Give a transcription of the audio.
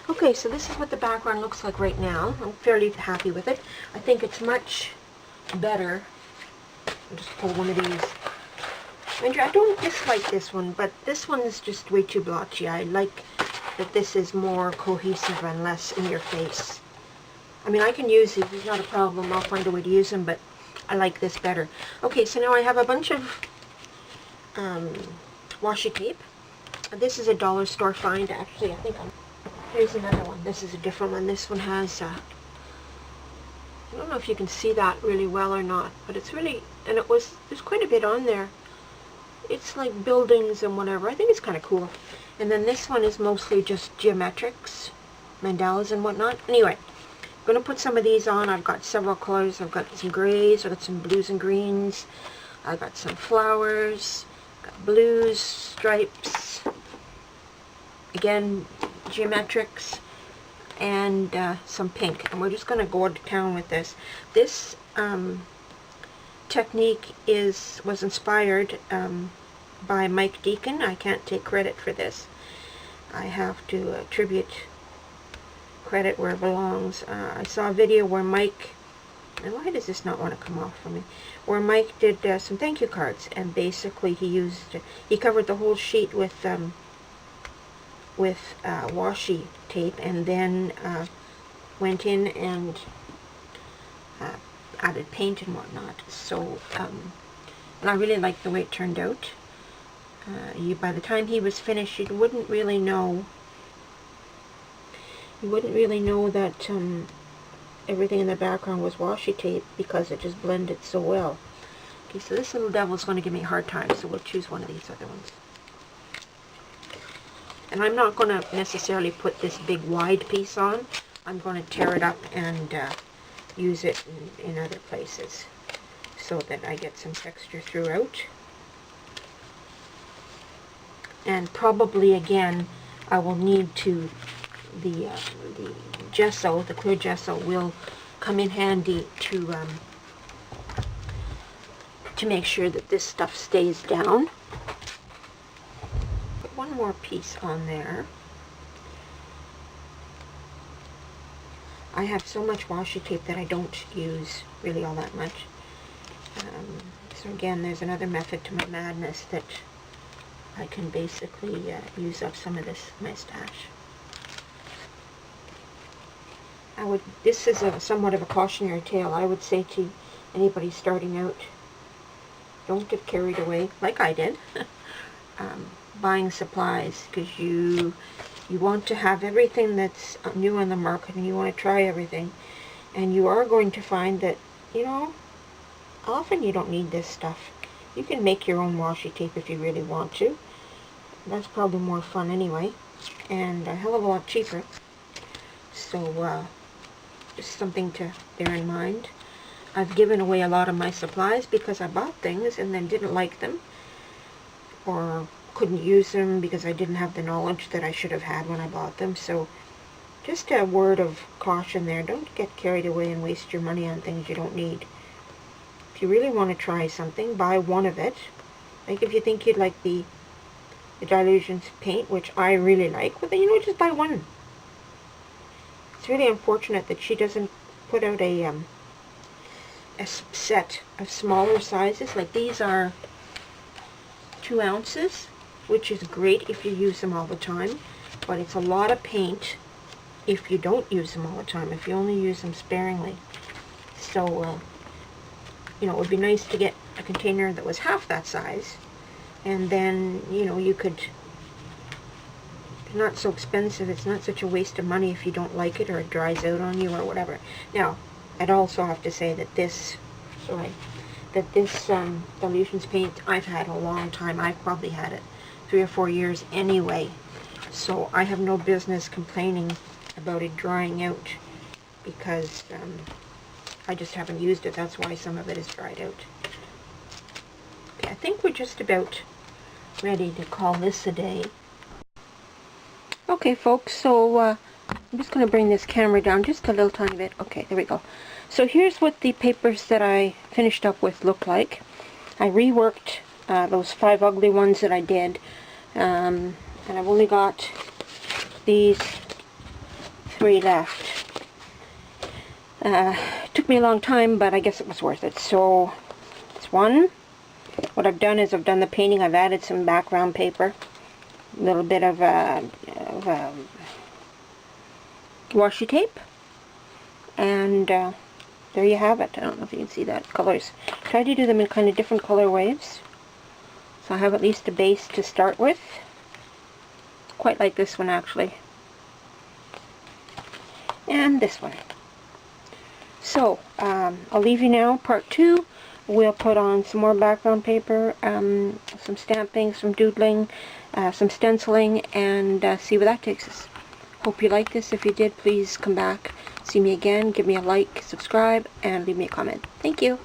Okay, so this is what the background looks like right now. I'm fairly happy with it. I think it's much better. I'll just pull one of these. And I don't dislike this one, but this one is just way too blotchy. I like that this is more cohesive and less in your face. I mean, I can use these, it's not a problem. I'll find a way to use them, but I like this better. Okay, so now I have a bunch of washi tape. This is a dollar store find, actually. I think here's another one. This is a different one. This one has, I don't know if you can see that really well or not, but it's really, and there's quite a bit on there. It's like buildings and whatever. I think it's kind of cool. And then this one is mostly just geometrics, mandalas and whatnot. Anyway, I'm going to put some of these on. I've got several colors. I've got some grays. I've got some blues and greens. I've got some flowers. Got blues, stripes. Again, geometrics. And some pink. And we're just going to go to town with this. This technique was inspired by Mike Deacon. I can't take credit for this. I have to attribute credit where it belongs. I saw a video where Mike, and why does this not want to come off for me, where Mike did some thank you cards, and basically he covered the whole sheet with washi tape, and then went in and added paint and whatnot. So and I really liked the way it turned out. By the time he was finished, you wouldn't really know that everything in the background was washi tape, because it just blended so well. Okay, so this little devil's going to give me a hard time, so we'll choose one of these other ones. And I'm not going to necessarily put this big wide piece on. I'm going to tear it up and use it in other places so that I get some texture throughout. And probably again I will need to, the gesso, the clear gesso will come in handy to make sure that this stuff stays down. Put one more piece on there. I have so much washi tape that I don't use really all that much. So again, there's another method to my madness, that I can basically use up some of my stash. This is somewhat of a cautionary tale. I would say to anybody starting out, don't get carried away, like I did, buying supplies, because you want to have everything that's new on the market, and you want to try everything, and you are going to find that, often you don't need this stuff. You can make your own washi tape if you really want to. That's probably more fun anyway, and a hell of a lot cheaper. So just something to bear in mind. I've given away a lot of my supplies because I bought things and then didn't like them, or couldn't use them because I didn't have the knowledge that I should have had when I bought them. So just a word of caution there. Don't get carried away and waste your money on things you don't need. If you really want to try something, buy one of it. Like if you think you'd like the Dylusions paint, which I really like, well then, just buy one. It's really unfortunate that she doesn't put out a set of smaller sizes. Like these are 2 ounces, which is great if you use them all the time, but it's a lot of paint if you don't use them all the time, if you only use them sparingly. So it would be nice to get a container that was half that size, and then you could, it's not so expensive, it's not such a waste of money if you don't like it or it dries out on you or whatever. Now I'd also have to say that this Dylusions paint I've had a long time. I've probably had it 3 or 4 years anyway, so I have no business complaining about it drying out, because I just haven't used it. That's why some of it is dried out. Okay, I think we're just about ready to call this a day. Okay folks, so I'm just going to bring this camera down just a little tiny bit. Okay, there we go. So here's what the papers that I finished up with look like. I reworked those 5 ugly ones that I did, and I've only got these 3 left. Took me a long time, but I guess it was worth it. So, it's one. What I've done is I've done the painting. I've added some background paper. A little bit of washi tape. And there you have it. I don't know if you can see that. Colors. Try to do them in kind of different color waves. So I have at least a base to start with. Quite like this one, actually. And this one. So, I'll leave you now. Part 2, we'll put on some more background paper, some stamping, some doodling, some stenciling, and see where that takes us. Hope you liked this. If you did, please come back, see me again, give me a like, subscribe, and leave me a comment. Thank you.